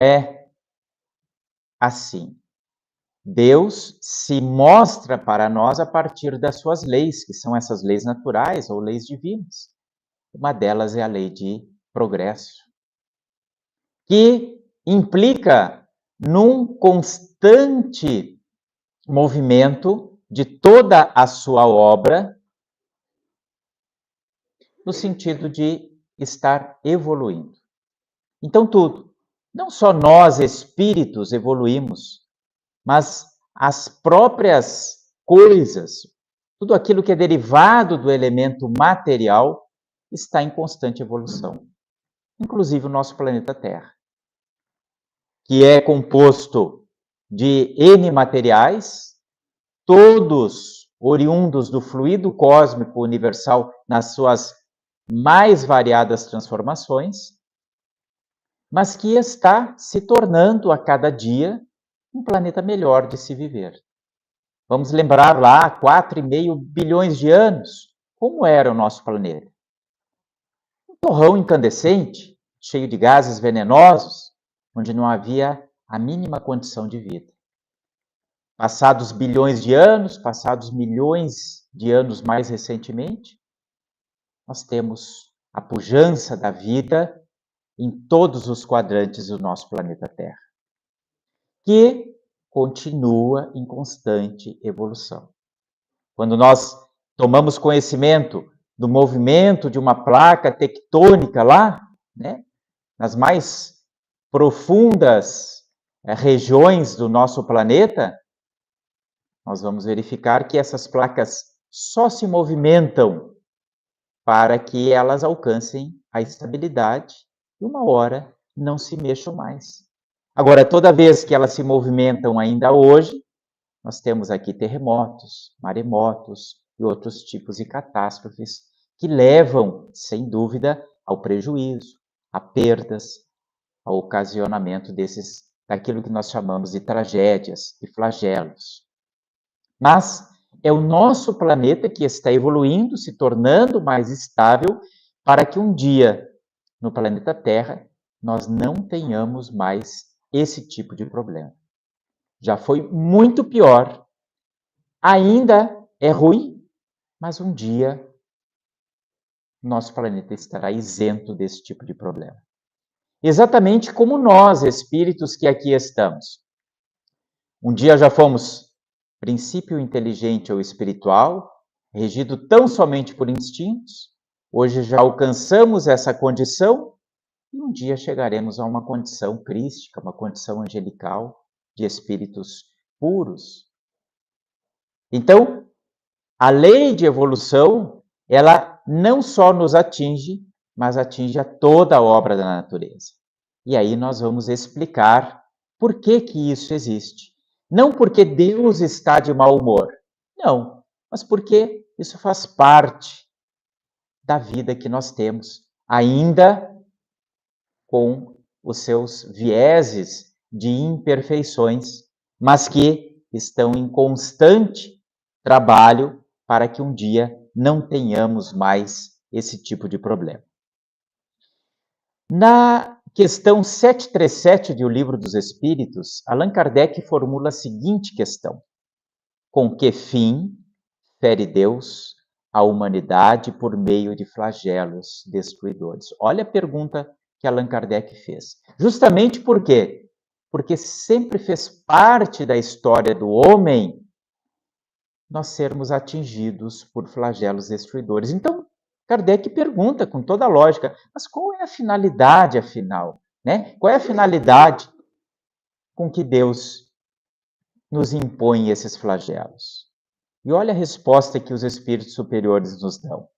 é assim. Deus se mostra para nós a partir das suas leis, que são essas leis naturais ou leis divinas. Uma delas é a lei de progresso, que implica num constante movimento de toda a sua obra, no sentido de estar evoluindo. Então, tudo, não só nós espíritos evoluímos, mas as próprias coisas, tudo aquilo que é derivado do elemento material, está em constante evolução, inclusive o nosso planeta Terra, que é composto de N materiais, todos oriundos do fluido cósmico universal nas suas mais variadas transformações, mas que está se tornando a cada dia um planeta melhor de se viver. Vamos lembrar lá, 4,5 bilhões de anos, como era o nosso planeta. Um torrão incandescente, cheio de gases venenosos, onde não havia a mínima condição de vida. Passados bilhões de anos, passados milhões de anos mais recentemente, nós temos a pujança da vida em todos os quadrantes do nosso planeta Terra, que continua em constante evolução. Quando nós tomamos conhecimento do movimento de uma placa tectônica lá, né, nas mais profundas regiões do nosso planeta, nós vamos verificar que essas placas só se movimentam para que elas alcancem a estabilidade e uma hora não se mexam mais. Agora, toda vez que elas se movimentam ainda hoje, nós temos aqui terremotos, maremotos e outros tipos de catástrofes que levam, sem dúvida, ao prejuízo, a perdas, ao ocasionamento daquilo que nós chamamos de tragédias e flagelos. Mas é o nosso planeta que está evoluindo, se tornando mais estável, para que um dia, no planeta Terra, nós não tenhamos mais esse tipo de problema. Já foi muito pior, ainda é ruim, mas um dia nosso planeta estará isento desse tipo de problema. Exatamente como nós, espíritos que aqui estamos. Um dia já fomos princípio inteligente ou espiritual, regido tão somente por instintos. Hoje já alcançamos essa condição e um dia chegaremos a uma condição crística, uma condição angelical de espíritos puros. Então, a lei de evolução, ela não só nos atinge, mas atinge a toda a obra da natureza. E aí nós vamos explicar por que que isso existe. Não porque Deus está de mau humor, não, mas porque isso faz parte da vida que nós temos, ainda com os seus vieses de imperfeições, mas que estão em constante trabalho para que um dia não tenhamos mais esse tipo de problema. Na questão 737 do Livro dos Espíritos, Allan Kardec formula a seguinte questão: com que fim fere Deus a humanidade por meio de flagelos destruidores? Olha a pergunta que Allan Kardec fez. Justamente por quê? Porque sempre fez parte da história do homem nós sermos atingidos por flagelos destruidores. Então, Kardec pergunta com toda a lógica, mas qual é a finalidade, afinal? Né? Qual é a finalidade com que Deus nos impõe esses flagelos? E olha a resposta que os espíritos superiores nos dão: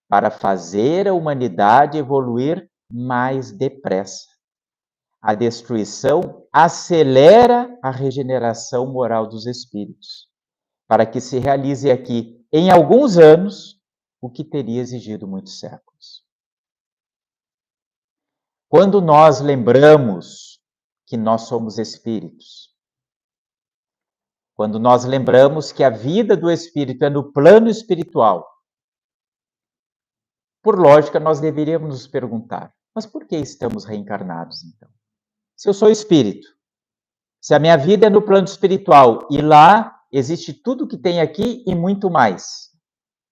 para fazer a humanidade evoluir mais depressa. A destruição acelera a regeneração moral dos espíritos, para que se realize aqui, em alguns anos, o que teria exigido muitos séculos. Quando nós lembramos que nós somos espíritos, quando nós lembramos que a vida do espírito é no plano espiritual, por lógica, nós deveríamos nos perguntar, mas por que estamos reencarnados, então? Se eu sou espírito, se a minha vida é no plano espiritual e lá existe tudo que tem aqui e muito mais,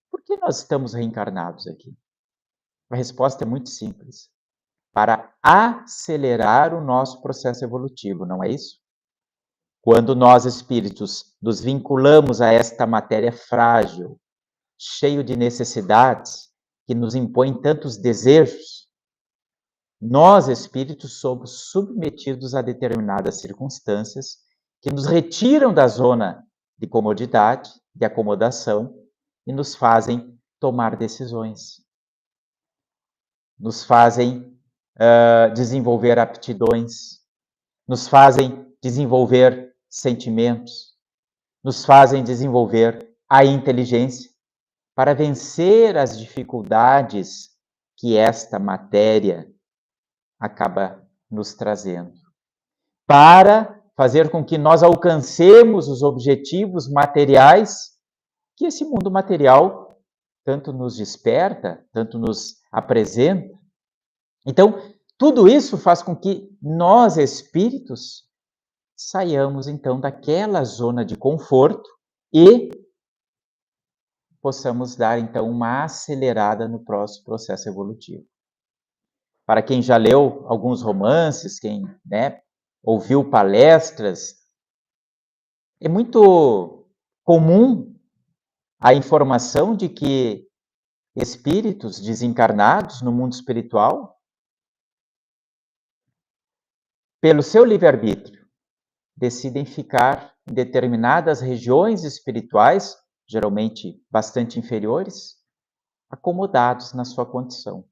por que nós estamos reencarnados aqui? A resposta é muito simples. Para acelerar o nosso processo evolutivo, não é isso? Quando nós, espíritos, nos vinculamos a esta matéria frágil, cheio de necessidades, que nos impõe tantos desejos, nós, espíritos, somos submetidos a determinadas circunstâncias que nos retiram da zona de comodidade, de acomodação, e nos fazem tomar decisões, nos fazem desenvolver aptidões, nos fazem desenvolver sentimentos, nos fazem desenvolver a inteligência para vencer as dificuldades que esta matéria acaba nos trazendo, para fazer com que nós alcancemos os objetivos materiais que esse mundo material tanto nos desperta, tanto nos apresenta. Então, tudo isso faz com que nós, espíritos, saiamos então daquela zona de conforto e possamos dar então uma acelerada no próximo processo evolutivo. Para quem já leu alguns romances, quem ouviu palestras, é muito comum a informação de que espíritos desencarnados no mundo espiritual, pelo seu livre-arbítrio, decidem ficar em determinadas regiões espirituais, geralmente bastante inferiores, acomodados na sua condição.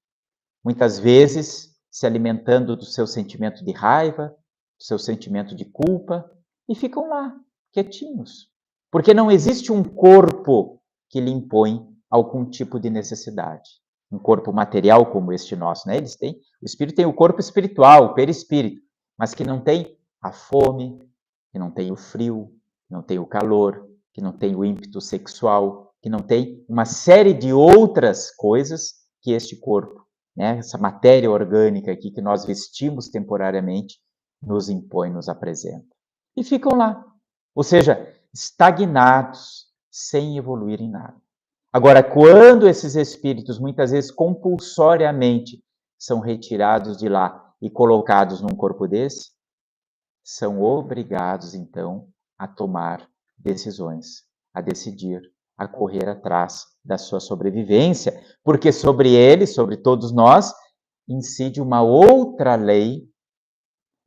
Muitas vezes se alimentando do seu sentimento de raiva, do seu sentimento de culpa, e ficam lá, quietinhos. Porque não existe um corpo que lhe impõe algum tipo de necessidade. Um corpo material como este nosso, né? O espírito tem o corpo espiritual, o perispírito, mas que não tem a fome, que não tem o frio, que não tem o calor, que não tem o ímpeto sexual, que não tem uma série de outras coisas que este corpo, essa matéria orgânica aqui que nós vestimos temporariamente, nos impõe, nos apresenta. E ficam lá, ou seja, estagnados, sem evoluir em nada. Agora, quando esses espíritos, muitas vezes compulsoriamente, são retirados de lá e colocados num corpo desse, são obrigados, então, a tomar decisões, a decidir, a correr atrás da sua sobrevivência, porque sobre eles, sobre todos nós, incide uma outra lei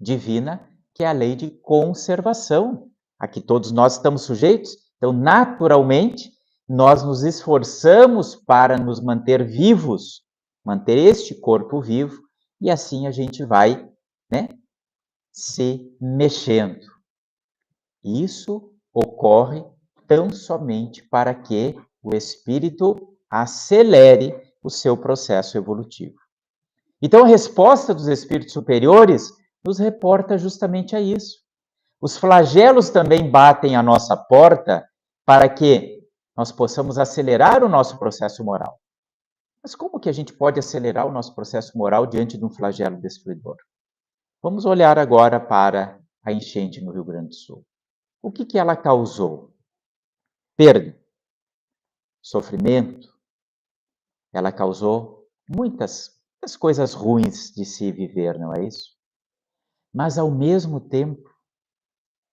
divina, que é a lei de conservação, a que todos nós estamos sujeitos. Então, naturalmente, nós nos esforçamos para nos manter vivos, manter este corpo vivo, e assim a gente vai, se mexendo. Isso ocorre tão somente para que o espírito acelere o seu processo evolutivo. Então, a resposta dos espíritos superiores nos reporta justamente a isso. Os flagelos também batem à nossa porta para que nós possamos acelerar o nosso processo moral. Mas como que a gente pode acelerar o nosso processo moral diante de um flagelo destruidor? Vamos olhar agora para a enchente no Rio Grande do Sul. O que ela causou? Perda, sofrimento. Ela causou muitas coisas ruins de se viver, não é isso? Mas, ao mesmo tempo,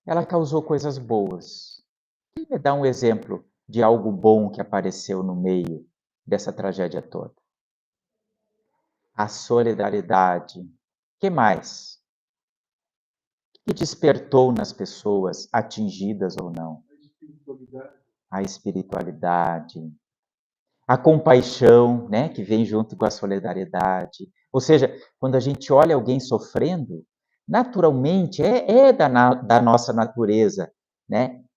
ela causou coisas boas. Quem me dá um exemplo de algo bom que apareceu no meio dessa tragédia toda? A solidariedade. O que mais? O que despertou nas pessoas, atingidas ou não? A espiritualidade. A compaixão, que vem junto com a solidariedade. Ou seja, quando a gente olha alguém sofrendo, naturalmente é da nossa natureza,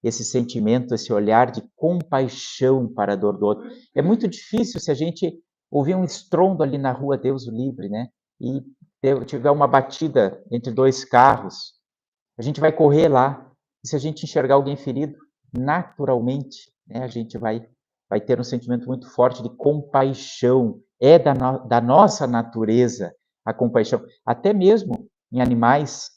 esse sentimento, esse olhar de compaixão para a dor do outro. É muito difícil se a gente ouvir um estrondo ali na rua, Deus o livre, e tiver uma batida entre dois carros, a gente vai correr lá, e se a gente enxergar alguém ferido, naturalmente, a gente vai ter um sentimento muito forte de compaixão. É da nossa natureza a compaixão. Até mesmo em animais,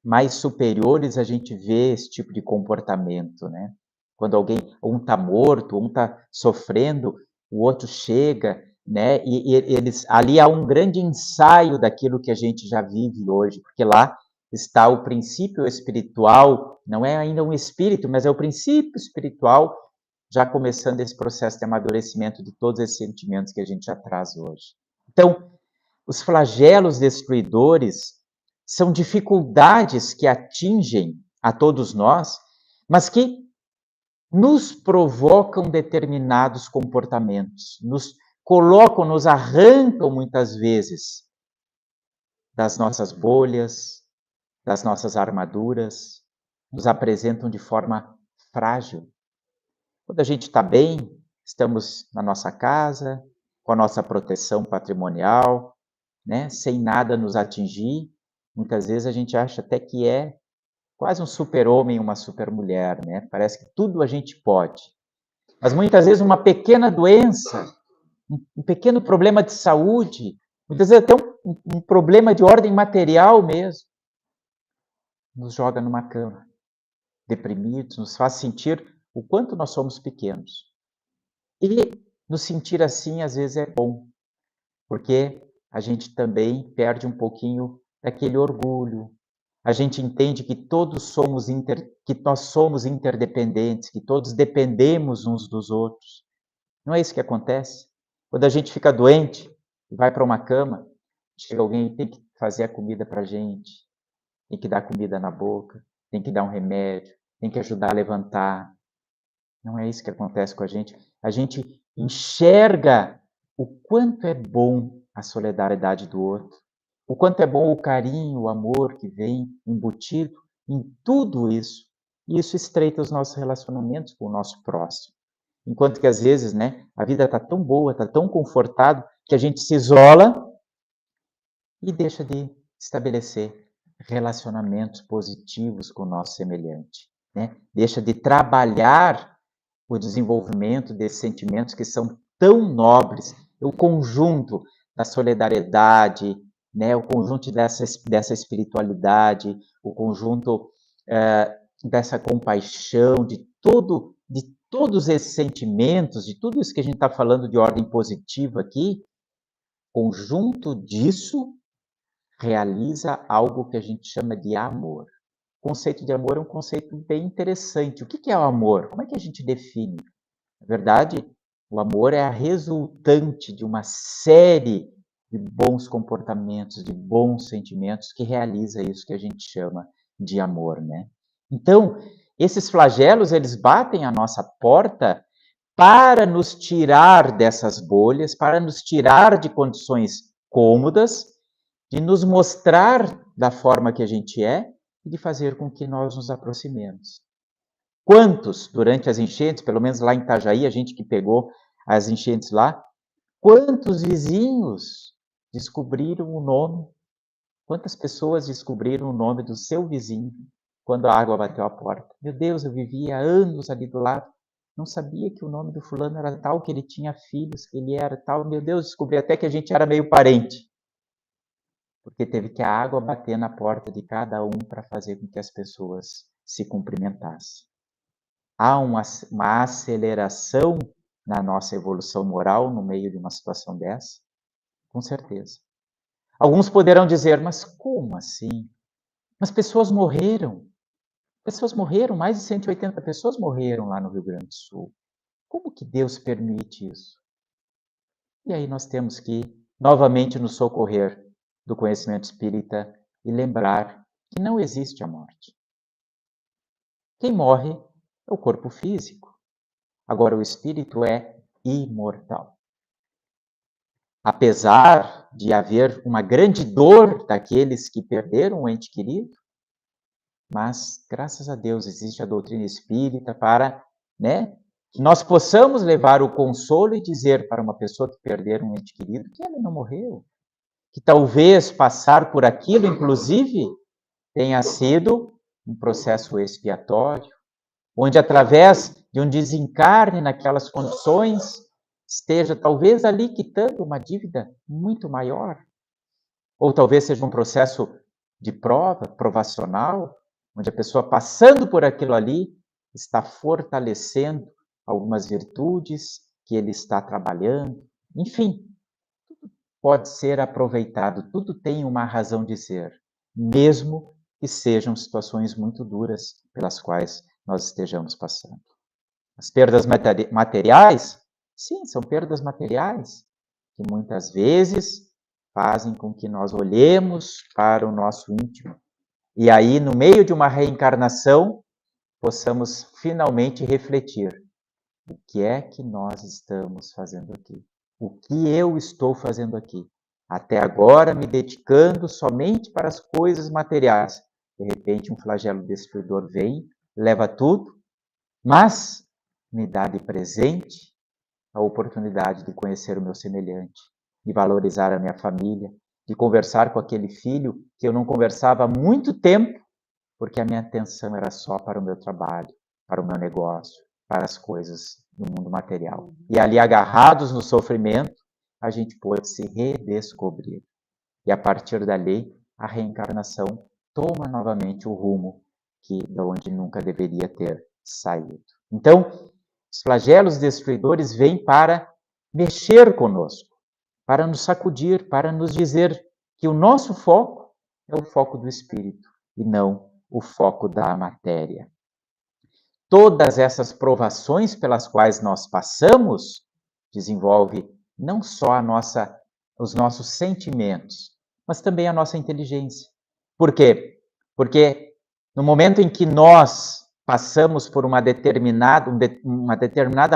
mais superiores a gente vê esse tipo de comportamento, né? Quando alguém, um está morto, um está sofrendo, o outro chega, né? E eles, ali há um grande ensaio daquilo que a gente já vive hoje, porque lá está o princípio espiritual, não é ainda um espírito, mas é o princípio espiritual, já começando esse processo de amadurecimento de todos esses sentimentos que a gente já traz hoje. Então, os flagelos destruidores são dificuldades que atingem a todos nós, mas que nos provocam determinados comportamentos, nos colocam, nos arrancam muitas vezes das nossas bolhas, das nossas armaduras, nos apresentam de forma frágil. Quando a gente está bem, estamos na nossa casa, com a nossa proteção patrimonial, né, sem nada nos atingir, muitas vezes a gente acha até que é quase um super-homem, uma super-mulher, né? Parece que tudo a gente pode. Mas muitas vezes uma pequena doença, um pequeno problema de saúde, muitas vezes até um problema de ordem material mesmo, nos joga numa cama, deprimidos, nos faz sentir o quanto nós somos pequenos. E nos sentir assim, às vezes, é bom, porque a gente também perde um pouquinho daquele orgulho. A gente entende que todos somos que nós somos interdependentes, que todos dependemos uns dos outros. Não é isso que acontece? Quando a gente fica doente e vai para uma cama, chega alguém e tem que fazer a comida para a gente, tem que dar comida na boca, tem que dar um remédio, tem que ajudar a levantar. Não é isso que acontece com a gente. A gente enxerga o quanto é bom a solidariedade do outro, o quanto é bom o carinho, o amor que vem embutido em tudo isso. E isso estreita os nossos relacionamentos com o nosso próximo. Enquanto que às vezes, né, a vida está tão boa, está tão confortável, que a gente se isola e deixa de estabelecer relacionamentos positivos com o nosso semelhante, né? Deixa de trabalhar o desenvolvimento desses sentimentos que são tão nobres, o conjunto da solidariedade, né? O conjunto dessa espiritualidade, o conjunto dessa compaixão, de todos esses sentimentos, de tudo isso que a gente está falando de ordem positiva aqui, conjunto disso realiza algo que a gente chama de amor. O conceito de amor é um conceito bem interessante. O que é o amor? Como é que a gente define? Na verdade, o amor é a resultante de uma série de bons comportamentos, de bons sentimentos que realiza isso que a gente chama de amor, né? Então, esses flagelos, eles batem a nossa porta para nos tirar dessas bolhas, para nos tirar de condições cômodas, de nos mostrar da forma que a gente é e de fazer com que nós nos aproximemos. Quantos, durante as enchentes, pelo menos lá em Itajaí, a gente que pegou as enchentes lá, quantos vizinhos descobriram o nome? Quantas pessoas descobriram o nome do seu vizinho quando a água bateu a porta? Meu Deus, eu vivia anos ali do lado, não sabia que o nome do fulano era tal, que ele tinha filhos, que ele era tal. Meu Deus, descobri até que a gente era meio parente, porque teve que a água bater na porta de cada um para fazer com que as pessoas se cumprimentassem. Há uma aceleração na nossa evolução moral no meio de uma situação dessa? Com certeza. Alguns poderão dizer, mas como assim? Mas pessoas morreram. Pessoas morreram, mais de 180 pessoas morreram lá no Rio Grande do Sul. Como que Deus permite isso? E aí nós temos que novamente nos socorrer do conhecimento espírita e lembrar que não existe a morte. Quem morre é o corpo físico. Agora, o espírito é imortal. Apesar de haver uma grande dor daqueles que perderam um ente querido, mas, graças a Deus, existe a doutrina espírita para, né, que nós possamos levar o consolo e dizer para uma pessoa que perder um ente querido que ela não morreu, que talvez passar por aquilo, inclusive, tenha sido um processo expiatório, onde através de um desencarne naquelas condições, esteja talvez ali quitando uma dívida muito maior, ou talvez seja um processo de prova, provacional, onde a pessoa passando por aquilo ali está fortalecendo algumas virtudes que ele está trabalhando. Enfim, pode ser aproveitado, tudo tem uma razão de ser, mesmo que sejam situações muito duras pelas quais nós estejamos passando. As perdas materiais, sim, são perdas materiais, que muitas vezes fazem com que nós olhemos para o nosso íntimo. E aí, no meio de uma reencarnação, possamos finalmente refletir: o que é que nós estamos fazendo aqui? O que eu estou fazendo aqui? Até agora me dedicando somente para as coisas materiais. De repente, um flagelo destruidor vem, leva tudo, mas me dá de presente a oportunidade de conhecer o meu semelhante, de valorizar a minha família, de conversar com aquele filho que eu não conversava há muito tempo, porque a minha atenção era só para o meu trabalho, para o meu negócio, para as coisas do mundo material. E ali, agarrados no sofrimento, a gente pôde se redescobrir. E a partir dali, a reencarnação toma novamente o rumo de onde nunca deveria ter saído. Então, os flagelos destruidores vêm para mexer conosco, para nos sacudir, para nos dizer que o nosso foco é o foco do espírito e não o foco da matéria. Todas essas provações pelas quais nós passamos desenvolve não só os nossos sentimentos, mas também a nossa inteligência. Por quê? Porque no momento em que nós passamos por uma determinada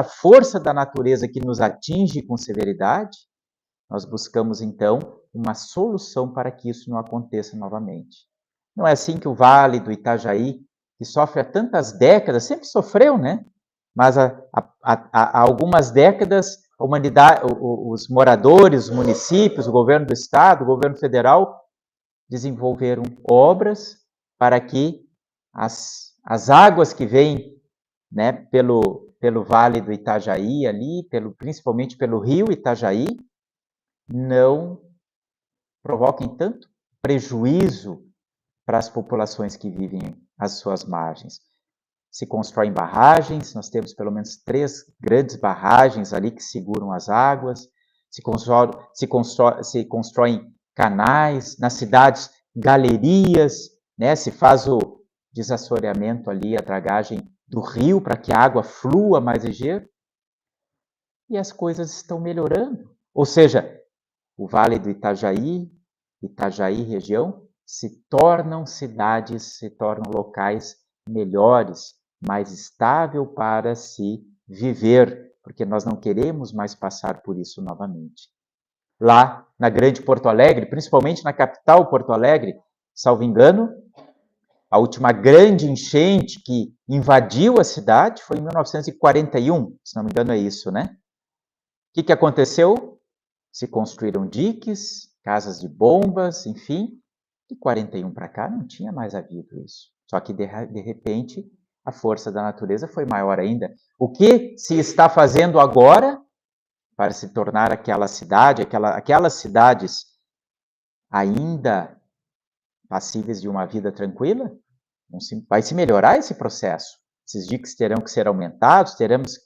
força da natureza que nos atinge com severidade, nós buscamos então uma solução para que isso não aconteça novamente. Não é assim que o Vale do Itajaí, que sofre há tantas décadas, sempre sofreu, né? Mas há algumas décadas, a humanidade, os moradores, os municípios, o governo do estado, o governo federal, desenvolveram obras para que as águas que vêm, né, pelo Vale do Itajaí ali, principalmente pelo rio Itajaí, não provoquem tanto prejuízo para as populações que vivem às suas margens. Se constroem barragens, nós temos pelo menos 3 grandes barragens ali que seguram as águas, se constroem canais, nas cidades, galerias, né? Se faz o desassoreamento ali, a dragagem do rio para que a água flua mais ligeiro, e as coisas estão melhorando. Ou seja, o Vale do Itajaí região, se tornam cidades, se tornam locais melhores, mais estável para se viver, porque nós não queremos mais passar por isso novamente. Lá na grande Porto Alegre, principalmente na capital Porto Alegre, salvo engano, a última grande enchente que invadiu a cidade foi em 1941, se não me engano é isso, né? O que aconteceu? Se construíram diques, casas de bombas, enfim. De 41 para cá não tinha mais havido isso. Só que, de repente, a força da natureza foi maior ainda. O que se está fazendo agora para se tornar aquelas cidades ainda passíveis de uma vida tranquila? Vai se melhorar esse processo. Esses diques terão que ser aumentados, teremos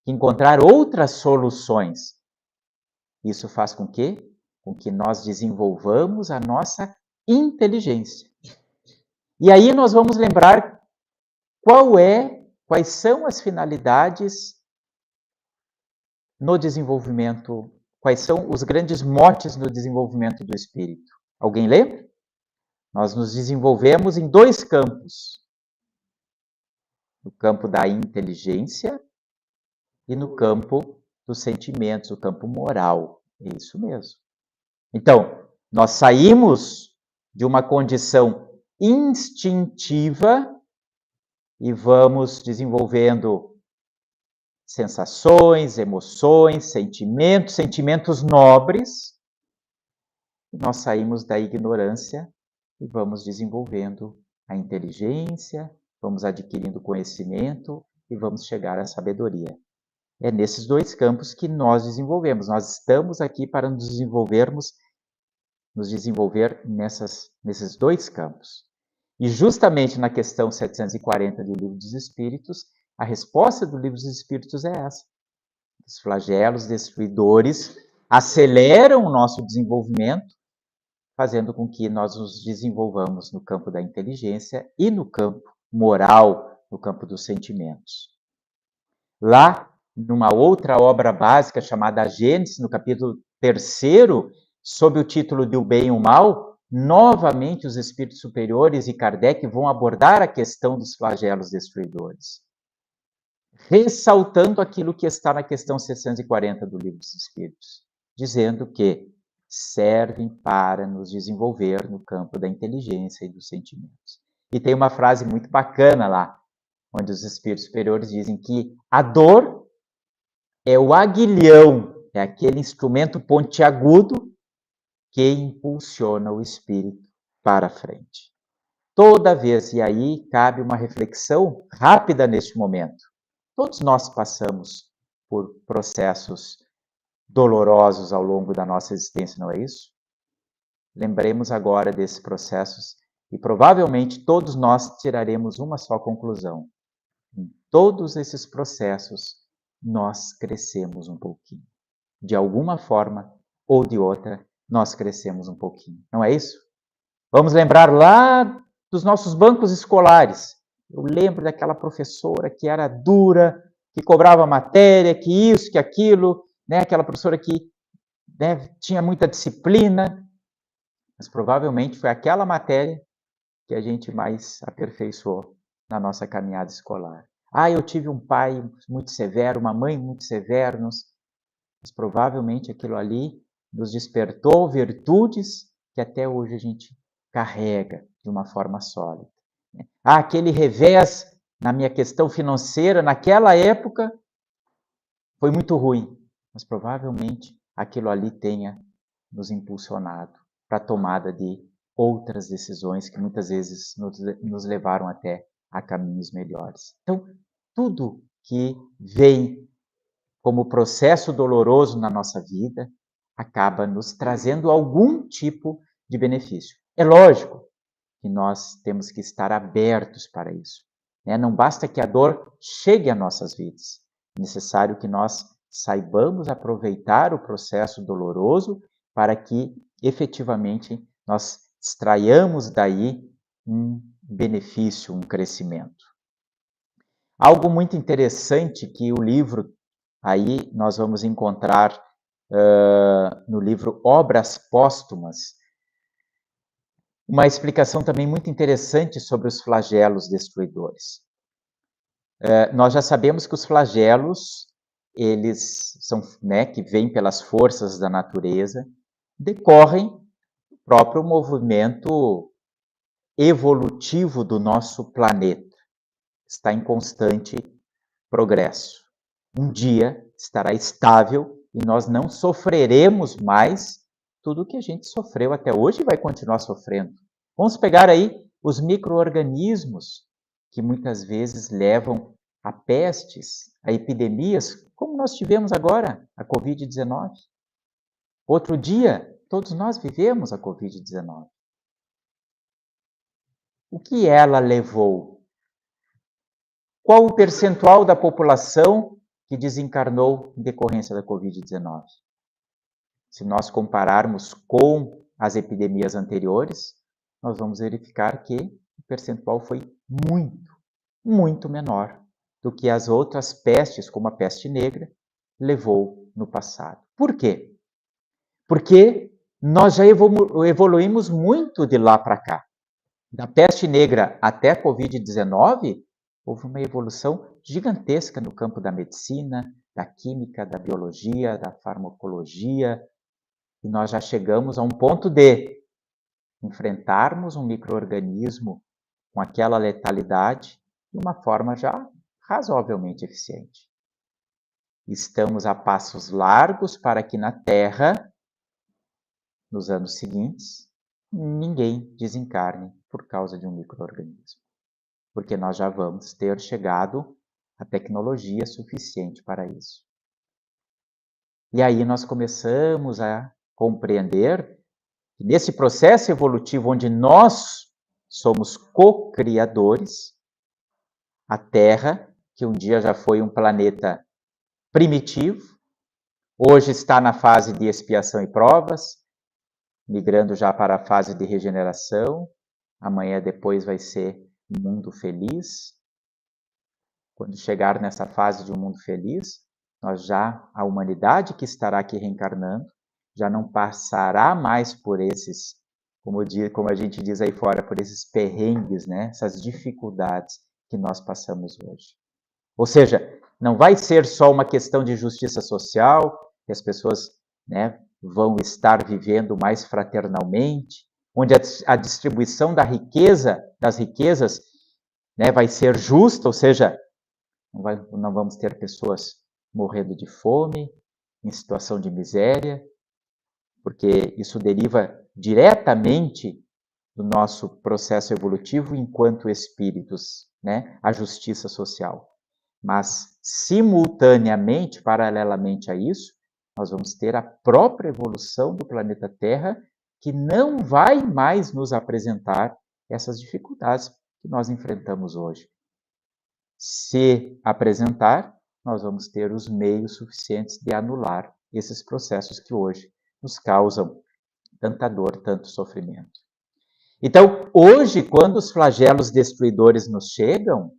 que encontrar outras soluções. Isso faz com que nós desenvolvamos a nossa inteligência. E aí nós vamos lembrar quais são as finalidades no desenvolvimento, quais são os grandes motes no desenvolvimento do espírito. Alguém lembra? Nós nos desenvolvemos em 2 campos. No campo da inteligência e no campo dos sentimentos, o campo moral. É isso mesmo. Então, nós saímos de uma condição instintiva e vamos desenvolvendo sensações, emoções, sentimentos nobres. Nós saímos da ignorância e vamos desenvolvendo a inteligência, vamos adquirindo conhecimento e vamos chegar à sabedoria. É nesses 2 campos que nós desenvolvemos. Nós estamos aqui para nos desenvolvermos nos desenvolver nesses dois campos. E justamente na questão 740 do Livro dos Espíritos, a resposta do Livro dos Espíritos é essa. Os flagelos destruidores aceleram o nosso desenvolvimento, fazendo com que nós nos desenvolvamos no campo da inteligência e no campo moral, no campo dos sentimentos. Lá, numa outra obra básica chamada A Gênese, no capítulo 3º, sob o título de O Bem e o Mal, novamente os espíritos superiores e Kardec vão abordar a questão dos flagelos destruidores, ressaltando aquilo que está na questão 640 do Livro dos Espíritos, dizendo que servem para nos desenvolver no campo da inteligência e dos sentimentos. E tem uma frase muito bacana lá, onde os espíritos superiores dizem que a dor é o aguilhão, é aquele instrumento pontiagudo que impulsiona o espírito para frente. Toda vez, e aí cabe uma reflexão rápida neste momento. Todos nós passamos por processos dolorosos ao longo da nossa existência, não é isso? Lembremos agora desses processos e provavelmente todos nós tiraremos uma só conclusão. Em todos esses processos, nós crescemos um pouquinho. De alguma forma ou de outra, nós crescemos um pouquinho. Não é isso? Vamos lembrar lá dos nossos bancos escolares. Eu lembro daquela professora que era dura, que cobrava matéria, que isso, que aquilo, né? Aquela professora que, né, tinha muita disciplina, mas provavelmente foi aquela matéria que a gente mais aperfeiçoou na nossa caminhada escolar. Ah, eu tive um pai muito severo, uma mãe muito severos, mas provavelmente aquilo ali nos despertou virtudes que até hoje a gente carrega de uma forma sólida. Ah, aquele revés na minha questão financeira, naquela época, foi muito ruim, mas provavelmente aquilo ali tenha nos impulsionado para a tomada de outras decisões que muitas vezes nos levaram até a caminhos melhores. Então, tudo que vem como processo doloroso na nossa vida acaba nos trazendo algum tipo de benefício. É lógico que nós temos que estar abertos para isso, né? Não basta que a dor chegue às nossas vidas, é necessário que nós saibamos aproveitar o processo doloroso para que efetivamente nós extraiamos daí um benefício, um crescimento. Algo muito interessante que o livro, aí nós vamos encontrar no livro Obras Póstumas, uma explicação também muito interessante sobre os flagelos destruidores. Nós já sabemos que os flagelos, eles são, né, que vêm pelas forças da natureza, decorrem do próprio movimento evolutivo do nosso planeta. Está em constante progresso. Um dia estará estável e nós não sofreremos mais tudo o que a gente sofreu até hoje e vai continuar sofrendo. Vamos pegar aí os micro-organismos que muitas vezes levam a pestes, a epidemias, como nós tivemos agora, a Covid-19. Outro dia, todos nós vivemos a Covid-19. O que ela levou? Qual o percentual da população que desencarnou em decorrência da Covid-19? Se nós compararmos com as epidemias anteriores, nós vamos verificar que o percentual foi muito, muito menor do que as outras pestes, como a peste negra, levou no passado. Por quê? Porque nós já evoluímos muito de lá para cá. Da peste negra até a Covid-19, houve uma evolução gigantesca no campo da medicina, da química, da biologia, da farmacologia, e nós já chegamos a um ponto de enfrentarmos um micro-organismo com aquela letalidade de uma forma já razoavelmente eficiente. Estamos a passos largos para que na Terra, nos anos seguintes, ninguém desencarne por causa de um micro-organismo, porque nós já vamos ter chegado a tecnologia suficiente para isso. E aí nós começamos a compreender E nesse processo evolutivo onde nós somos co-criadores, a Terra, que um dia já foi um planeta primitivo, hoje está na fase de expiação e provas, migrando já para a fase de regeneração. Amanhã depois vai ser um mundo feliz. Quando chegar nessa fase de um mundo feliz, a humanidade que estará aqui reencarnando, já não passará mais por esses, como a gente diz aí fora, por esses perrengues, né? Essas dificuldades que nós passamos hoje. Ou seja, não vai ser só uma questão de justiça social, que as pessoas, né, vão estar vivendo mais fraternalmente, onde a distribuição das riquezas, né, vai ser justa, ou seja, não vamos ter pessoas morrendo de fome, em situação de miséria, porque isso deriva diretamente do nosso processo evolutivo enquanto espíritos, né? A justiça social. Mas, simultaneamente, paralelamente a isso, nós vamos ter a própria evolução do planeta Terra, que não vai mais nos apresentar essas dificuldades que nós enfrentamos hoje. Se apresentar, nós vamos ter os meios suficientes de anular esses processos que hoje nos causam tanta dor, tanto sofrimento. Então, hoje, quando os flagelos destruidores nos chegam,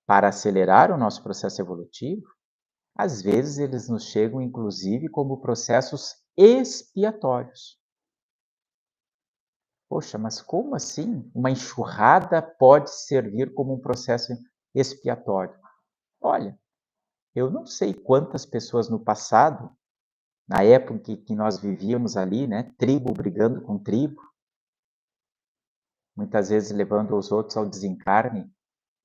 para acelerar o nosso processo evolutivo, às vezes eles nos chegam, inclusive, como processos expiatórios. Poxa, mas como assim uma enxurrada pode servir como um processo expiatório? Olha, eu não sei quantas pessoas no passado, na época que nós vivíamos ali, né, tribo brigando com tribo, muitas vezes levando os outros ao desencarne,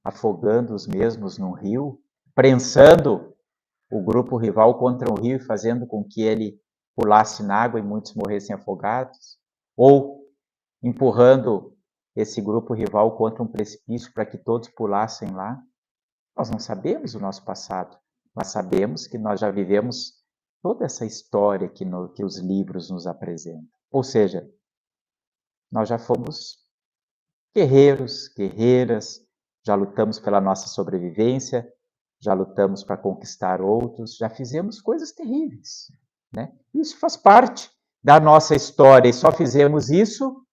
afogando os mesmos num rio, prensando o grupo rival contra o rio e fazendo com que ele pulasse na água e muitos morressem afogados, ou empurrando esse grupo rival contra um precipício para que todos pulassem lá. Nós não sabemos o nosso passado, mas sabemos que nós já vivemos toda essa história que os livros nos apresentam. Ou seja, nós já fomos guerreiros, guerreiras, já lutamos pela nossa sobrevivência, já lutamos para conquistar outros, já fizemos coisas terríveis, né? Isso faz parte da nossa história e só fizemos isso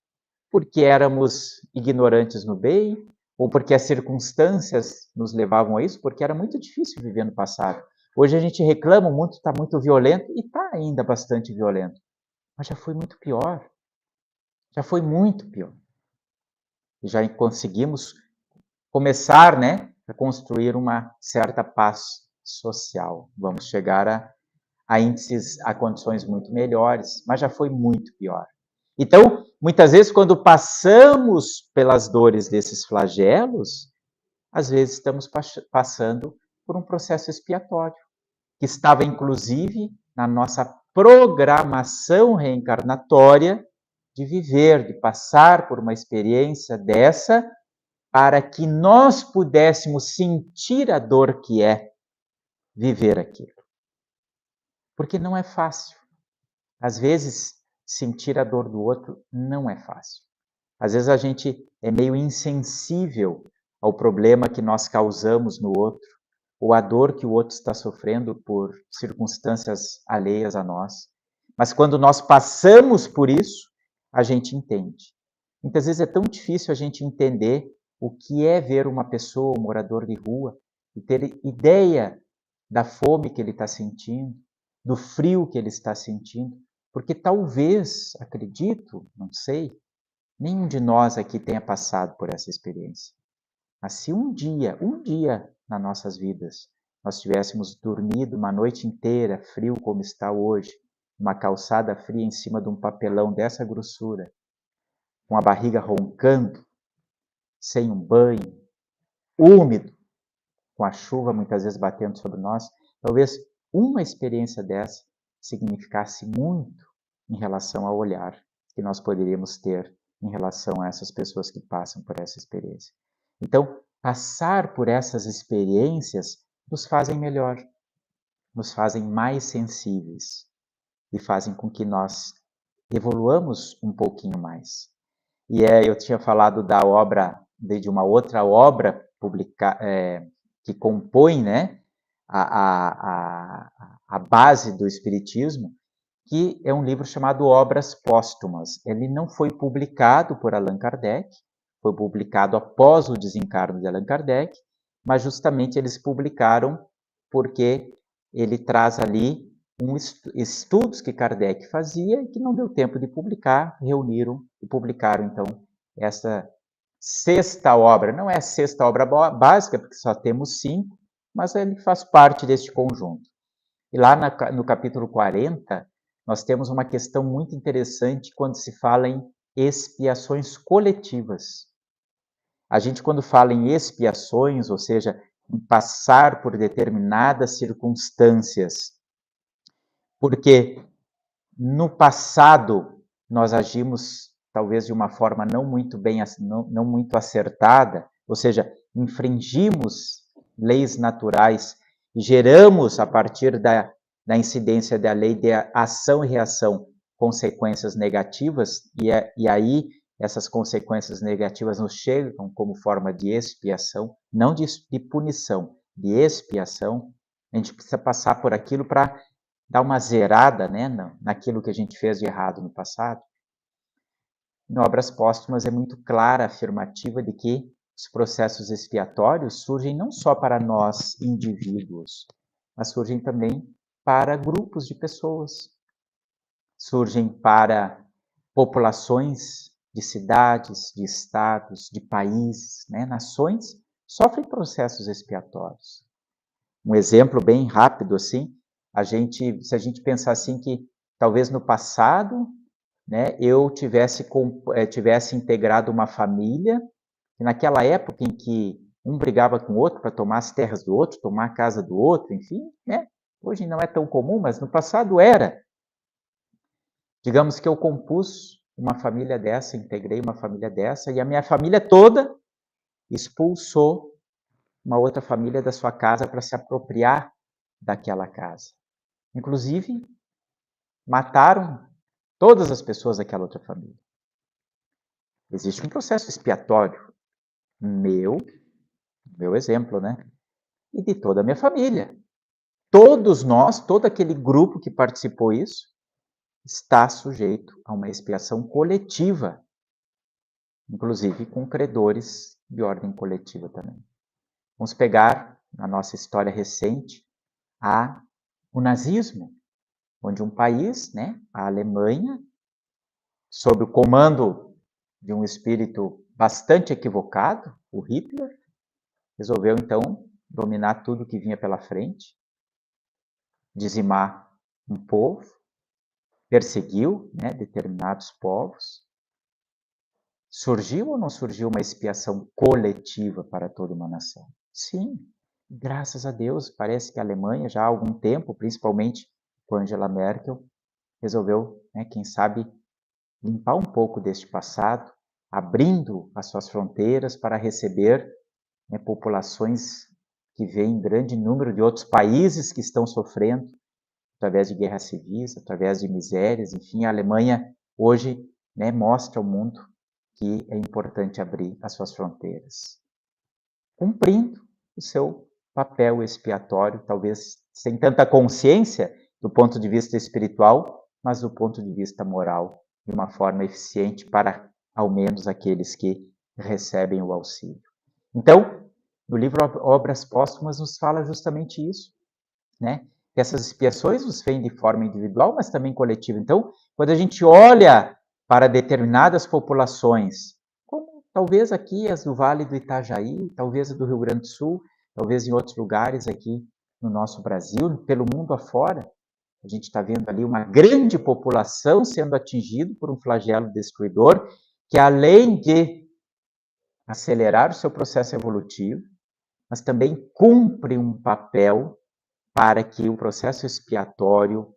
porque éramos ignorantes no bem ou porque as circunstâncias nos levavam a isso, porque era muito difícil viver no passado. Hoje a gente reclama, o mundo está muito violento e está ainda bastante violento, mas já foi muito pior. Já foi muito pior. E já conseguimos começar, né, a construir uma certa paz social. Vamos chegar a índices, a condições muito melhores, mas já foi muito pior. Então, muitas vezes, quando passamos pelas dores desses flagelos, às vezes estamos passando por um processo expiatório, que estava, inclusive, na nossa programação reencarnatória de viver, de passar por uma experiência dessa, para que nós pudéssemos sentir a dor que é viver aquilo. Porque não é fácil. Às vezes, sentir a dor do outro não é fácil. Às vezes a gente é meio insensível ao problema que nós causamos no outro, ou à dor que o outro está sofrendo por circunstâncias alheias a nós. Mas quando nós passamos por isso, a gente entende. Muitas vezes é tão difícil a gente entender o que é ver uma pessoa, um morador de rua, e ter ideia da fome que ele está sentindo, do frio que ele está sentindo, porque talvez, acredito, não sei, nenhum de nós aqui tenha passado por essa experiência. Mas se um dia nas nossas vidas, nós tivéssemos dormido uma noite inteira, frio como está hoje, uma calçada fria em cima de um papelão dessa grossura, com a barriga roncando, sem um banho, úmido, com a chuva muitas vezes batendo sobre nós, talvez uma experiência dessa significasse muito em relação ao olhar que nós poderíamos ter em relação a essas pessoas que passam por essa experiência. Então, passar por essas experiências nos fazem melhor, nos fazem mais sensíveis e fazem com que nós evoluamos um pouquinho mais. E eu tinha falado da obra, de uma outra obra que compõe, né, a base do Espiritismo, que é um livro chamado Obras Póstumas. Ele não foi publicado por Allan Kardec, foi publicado após o desencarno de Allan Kardec, mas justamente eles publicaram porque ele traz ali estudos que Kardec fazia e que não deu tempo de publicar, reuniram e publicaram, então, essa sexta obra. Não é a sexta obra básica, porque só temos 5, mas ele faz parte deste conjunto. E lá no capítulo 40, nós temos uma questão muito interessante quando se fala em expiações coletivas. A gente, quando fala em expiações, ou seja, em passar por determinadas circunstâncias, porque no passado nós agimos talvez de uma forma não muito bem, não muito acertada, ou seja, infringimos leis naturais, geramos a partir da incidência da lei de ação e reação consequências negativas, e aí essas consequências negativas nos chegam como forma de expiação, não de punição, de expiação. A gente precisa passar por aquilo para dar uma zerada, né, naquilo que a gente fez de errado no passado. Em Obras Póstumas é muito clara a afirmativa de que os processos expiatórios surgem não só para nós, indivíduos, mas surgem também para grupos de pessoas, surgem para populações de cidades, de estados, de países, né, nações, sofrem processos expiatórios. Um exemplo bem rápido assim, se a gente pensar assim que talvez no passado, né, eu tivesse integrado uma família, e naquela época em que um brigava com o outro para tomar as terras do outro, tomar a casa do outro, enfim, né? Hoje não é tão comum, mas no passado era. Digamos que eu compus uma família dessa, integrei uma família dessa, e a minha família toda expulsou uma outra família da sua casa para se apropriar daquela casa. Inclusive, mataram todas as pessoas daquela outra família. Existe um processo expiatório meu exemplo, né? E de toda a minha família. Todos nós, todo aquele grupo que participou disso, está sujeito a uma expiação coletiva, inclusive com credores de ordem coletiva também. Vamos pegar, na nossa história recente, o nazismo, onde um país, né, a Alemanha, sob o comando de um espírito bastante equivocado, o Hitler, resolveu então dominar tudo que vinha pela frente, dizimar um povo, perseguiu, né, determinados povos. Surgiu ou não surgiu uma expiação coletiva para toda uma nação? Sim, graças a Deus, parece que a Alemanha já há algum tempo, principalmente com Angela Merkel, resolveu, né, quem sabe, limpar um pouco deste passado, abrindo as suas fronteiras para receber, né, populações que vêm em grande número de outros países que estão sofrendo através de guerras civis, através de misérias, enfim, a Alemanha hoje, né, mostra ao mundo que é importante abrir as suas fronteiras, cumprindo o seu papel expiatório, talvez sem tanta consciência do ponto de vista espiritual, mas do ponto de vista moral, de uma forma eficiente para, ao menos, aqueles que recebem o auxílio. Então, no livro Obras Póstumas nos fala justamente isso, né? Que essas expiações nos vêm de forma individual, mas também coletiva. Então, quando a gente olha para determinadas populações, como talvez aqui as do Vale do Itajaí, talvez do Rio Grande do Sul, talvez em outros lugares aqui no nosso Brasil, pelo mundo afora, a gente está vendo ali uma grande população sendo atingida por um flagelo destruidor, que além de acelerar o seu processo evolutivo, mas também cumpre um papel para que o processo expiatório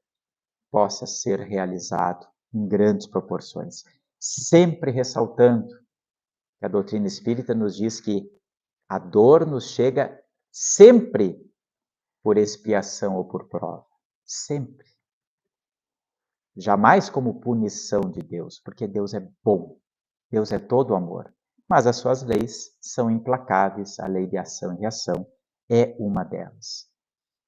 possa ser realizado em grandes proporções. Sempre ressaltando que a doutrina espírita nos diz que a dor nos chega sempre por expiação ou por prova. Sempre. jamais como punição de Deus, porque Deus é bom, Deus é todo amor. Mas as suas leis são implacáveis, a lei de ação e reação é uma delas.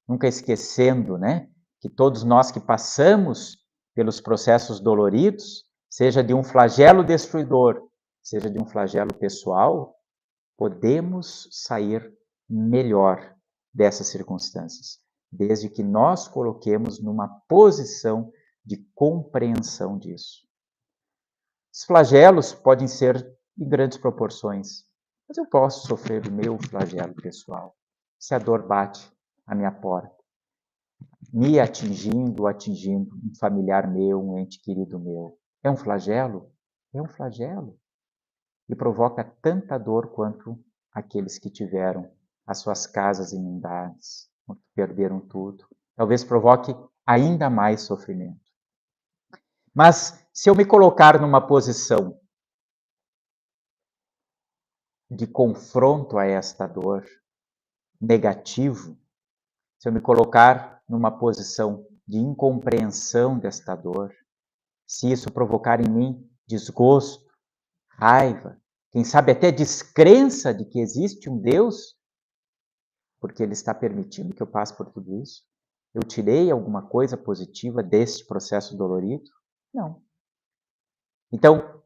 Nunca esquecendo, né, que todos nós que passamos pelos processos doloridos, seja de um flagelo destruidor, seja de um flagelo pessoal, podemos sair melhor dessas circunstâncias, desde que nós coloquemos numa posição de compreensão disso. Os flagelos podem ser de grandes proporções, mas eu posso sofrer o meu flagelo pessoal. Se a dor bate à minha porta, me atingindo ou atingindo um familiar meu, um ente querido meu, é um flagelo? É um flagelo. E provoca tanta dor quanto aqueles que tiveram as suas casas inundadas, que perderam tudo. Talvez provoque ainda mais sofrimento. Mas se eu me colocar numa posição de confronto a esta dor, negativo, se eu me colocar numa posição de incompreensão desta dor, se isso provocar em mim desgosto, raiva, quem sabe até descrença de que existe um Deus, porque Ele está permitindo que eu passe por tudo isso, eu tirei alguma coisa positiva deste processo dolorido? Não. Então,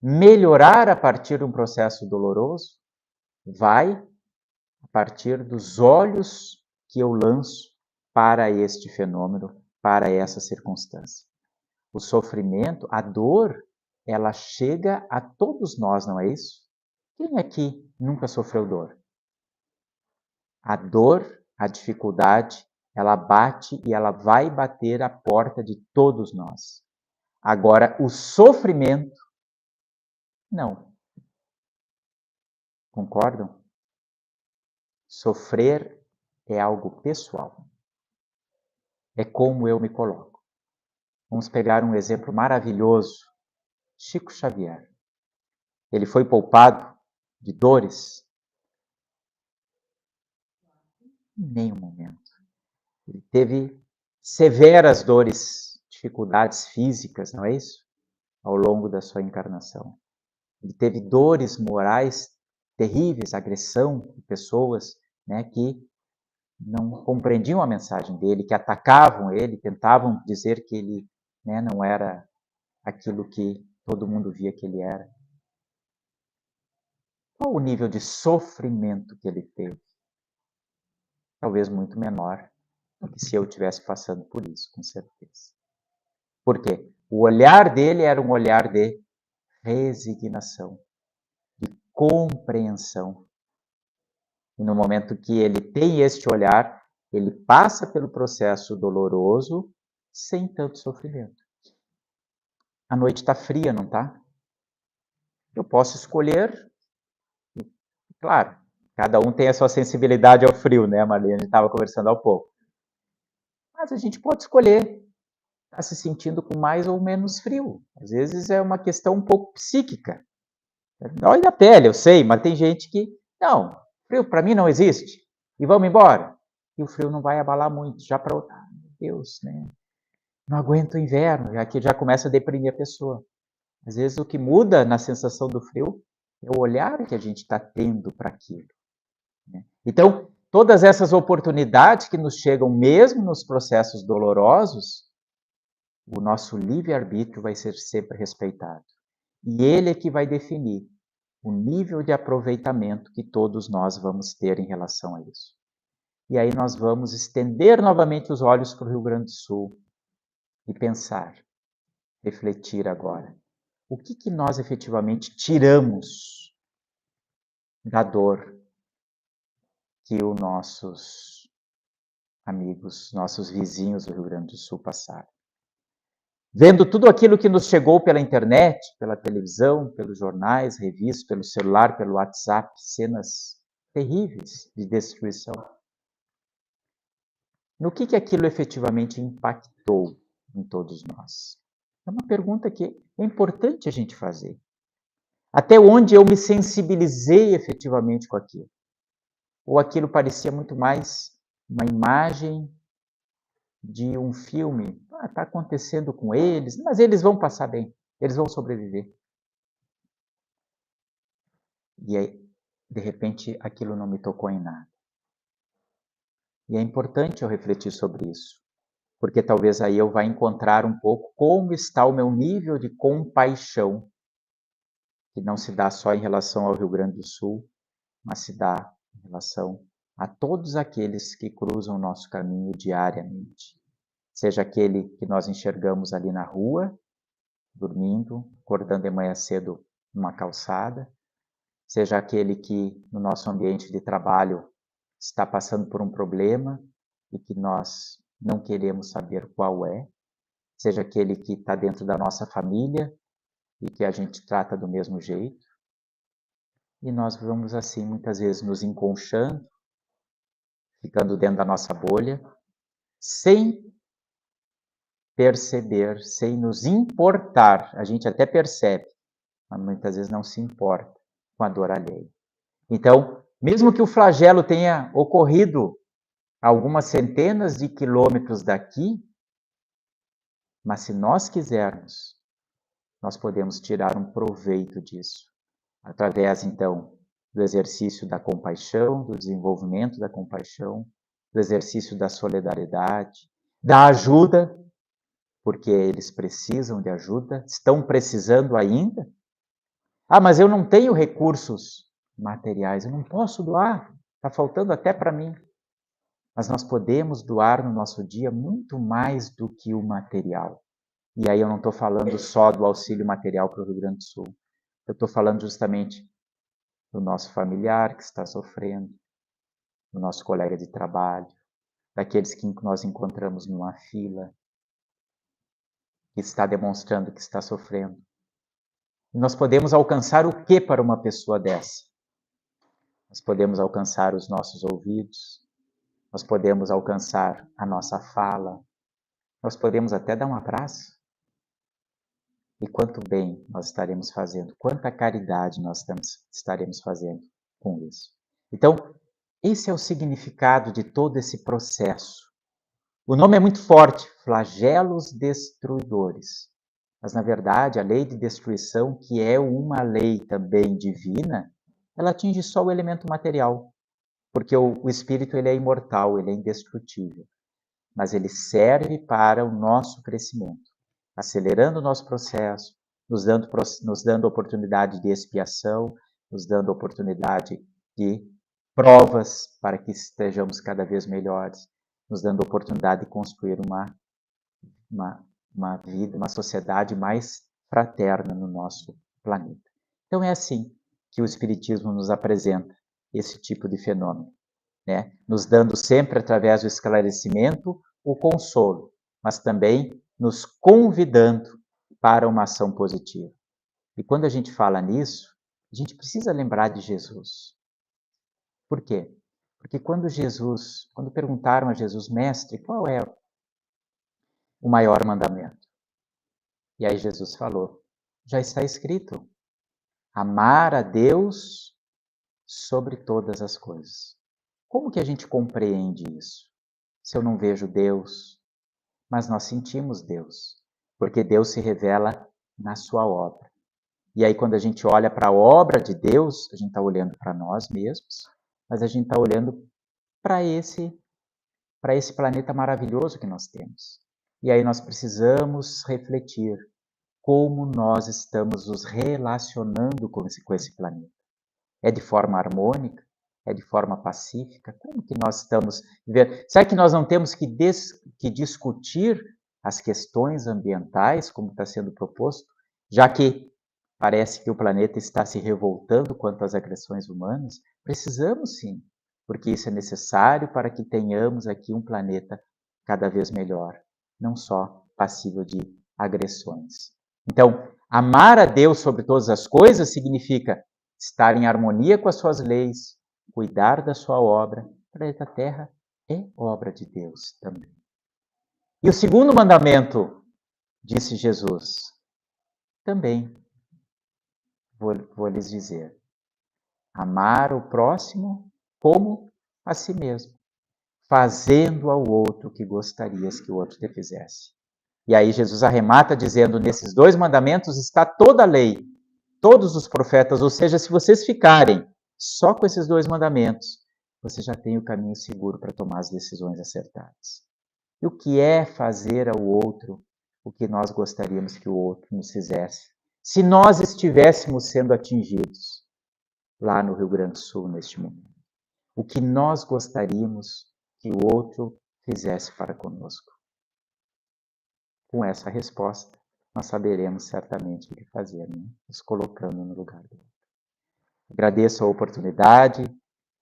melhorar a partir de um processo doloroso vai a partir dos olhos que eu lanço para este fenômeno, para essa circunstância. O sofrimento, a dor, ela chega a todos nós, não é isso? Quem aqui nunca sofreu dor? A dor, a dificuldade, ela bate e ela vai bater a porta de todos nós. Agora, o sofrimento, não. Concordam? Sofrer é algo pessoal. É como eu me coloco. Vamos pegar um exemplo maravilhoso. Chico Xavier. Ele foi poupado de dores? Em nenhum momento. Ele teve severas dores, dificuldades físicas, não é isso? Ao longo da sua encarnação. Ele teve dores morais terríveis, agressão de pessoas, né, que não compreendiam a mensagem dele, que atacavam ele, tentavam dizer que ele, né, não era aquilo que todo mundo via que ele era. Qual o nível de sofrimento que ele teve? Talvez muito menor do que se eu estivesse passando por isso, com certeza. Por quê? O olhar dele era um olhar de resignação, de compreensão. E no momento que ele tem este olhar, ele passa pelo processo doloroso sem tanto sofrimento. A noite está fria, não está? Eu posso escolher, claro, cada um tem a sua sensibilidade ao frio, né, Marlene? A gente estava conversando há pouco. Mas a gente pode escolher estar se sentindo com mais ou menos frio. Às vezes é uma questão um pouco psíquica. Dói na pele, eu sei, mas tem gente que, não, frio para mim não existe. E vamos embora. E o frio não vai abalar muito, já para outra. Meu Deus, né? Não aguento o inverno, já que já começa a deprimir a pessoa. Às vezes o que muda na sensação do frio é o olhar que a gente está tendo para aquilo. Né? Então, todas essas oportunidades que nos chegam mesmo nos processos dolorosos, o nosso livre-arbítrio vai ser sempre respeitado. E ele é que vai definir o nível de aproveitamento que todos nós vamos ter em relação a isso. E aí nós vamos estender novamente os olhos para o Rio Grande do Sul e pensar, refletir agora. O que nós efetivamente tiramos da dor que os nossos amigos, nossos vizinhos do Rio Grande do Sul passaram? Vendo tudo aquilo que nos chegou pela internet, pela televisão, pelos jornais, revistas, pelo celular, pelo WhatsApp, cenas terríveis de destruição. No que aquilo efetivamente impactou em todos nós? É uma pergunta que é importante a gente fazer. Até onde eu me sensibilizei efetivamente com aquilo? Ou aquilo parecia muito mais uma imagem de um filme. Está acontecendo com eles, mas eles vão passar bem, eles vão sobreviver. E aí, de repente, aquilo não me tocou em nada. E é importante eu refletir sobre isso, porque talvez aí eu vá encontrar um pouco como está o meu nível de compaixão, que não se dá só em relação ao Rio Grande do Sul, mas se dá em relação a todos aqueles que cruzam o nosso caminho diariamente. Seja aquele que nós enxergamos ali na rua, dormindo, acordando de manhã cedo numa calçada, seja aquele que no nosso ambiente de trabalho está passando por um problema e que nós não queremos saber qual é, seja aquele que está dentro da nossa família e que a gente trata do mesmo jeito. E nós vamos assim, muitas vezes, nos enconchando, ficando dentro da nossa bolha, sem perceber, sem nos importar. A gente até percebe, mas muitas vezes não se importa com a dor alheia. Então, mesmo que o flagelo tenha ocorrido a algumas centenas de quilômetros daqui, mas se nós quisermos, nós podemos tirar um proveito disso, através, então, do exercício da compaixão, do desenvolvimento da compaixão, do exercício da solidariedade, da ajuda, porque eles precisam de ajuda, estão precisando ainda. Ah, mas eu não tenho recursos materiais, eu não posso doar, está faltando até para mim. Mas nós podemos doar no nosso dia muito mais do que o material. E aí eu não estou falando só do auxílio material para o Rio Grande do Sul. Eu estou falando justamente do nosso familiar que está sofrendo, do nosso colega de trabalho, daqueles que nós encontramos numa fila, que está demonstrando que está sofrendo. E nós podemos alcançar o que para uma pessoa dessa? Nós podemos alcançar os nossos ouvidos, nós podemos alcançar a nossa fala, nós podemos até dar um abraço. E quanto bem nós estaremos fazendo, quanta caridade nós estaremos fazendo com isso. Então, esse é o significado de todo esse processo. O nome é muito forte, flagelos destruidores. Mas, na verdade, a lei de destruição, que é uma lei também divina, ela atinge só o elemento material, porque o espírito ele é imortal, ele é indestrutível. Mas ele serve para o nosso crescimento, acelerando o nosso processo, nos dando oportunidade de expiação, nos dando oportunidade de provas para que estejamos cada vez melhores, nos dando oportunidade de construir uma vida, uma sociedade mais fraterna no nosso planeta. Então é assim que o Espiritismo nos apresenta esse tipo de fenômeno, né? Nos dando sempre, através do esclarecimento, o consolo, mas também nos convidando para uma ação positiva. E quando a gente fala nisso, a gente precisa lembrar de Jesus. Por quê? Porque quando perguntaram a Jesus, mestre, qual é o maior mandamento? E aí Jesus falou, já está escrito, amar a Deus sobre todas as coisas. Como que a gente compreende isso? Se eu não vejo Deus, mas nós sentimos Deus, porque Deus se revela na sua obra. E aí, quando a gente olha para a obra de Deus, a gente está olhando para nós mesmos, mas a gente está olhando para esse planeta maravilhoso que nós temos. E aí nós precisamos refletir como nós estamos nos relacionando com esse planeta. É de forma harmônica? É de forma pacífica? Como que nós estamos vivendo? Será que nós não temos que discutir as questões ambientais, como está sendo proposto, já que parece que o planeta está se revoltando quanto às agressões humanas? Precisamos sim, porque isso é necessário para que tenhamos aqui um planeta cada vez melhor, não só passível de agressões. Então, amar a Deus sobre todas as coisas significa estar em harmonia com as suas leis, cuidar da sua obra. O planeta Terra é obra de Deus também. E o segundo mandamento, disse Jesus, também vou lhes dizer: amar o próximo como a si mesmo. fazendo ao outro o que gostarias que o outro te fizesse. E aí Jesus arremata dizendo, nesses 2 mandamentos está toda a lei, todos os profetas, ou seja, se vocês ficarem só com esses 2 mandamentos, você já tem o caminho seguro para tomar as decisões acertadas. E o que é fazer ao outro o que nós gostaríamos que o outro nos fizesse? Se nós estivéssemos sendo atingidos lá no Rio Grande do Sul neste momento, o que nós gostaríamos que o outro fizesse para conosco? Com essa resposta, nós saberemos certamente o que fazer, né? Nos colocando no lugar do outro. Agradeço a oportunidade,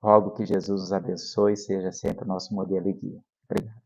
rogo que Jesus os abençoe e seja sempre o nosso modelo e guia. Obrigado.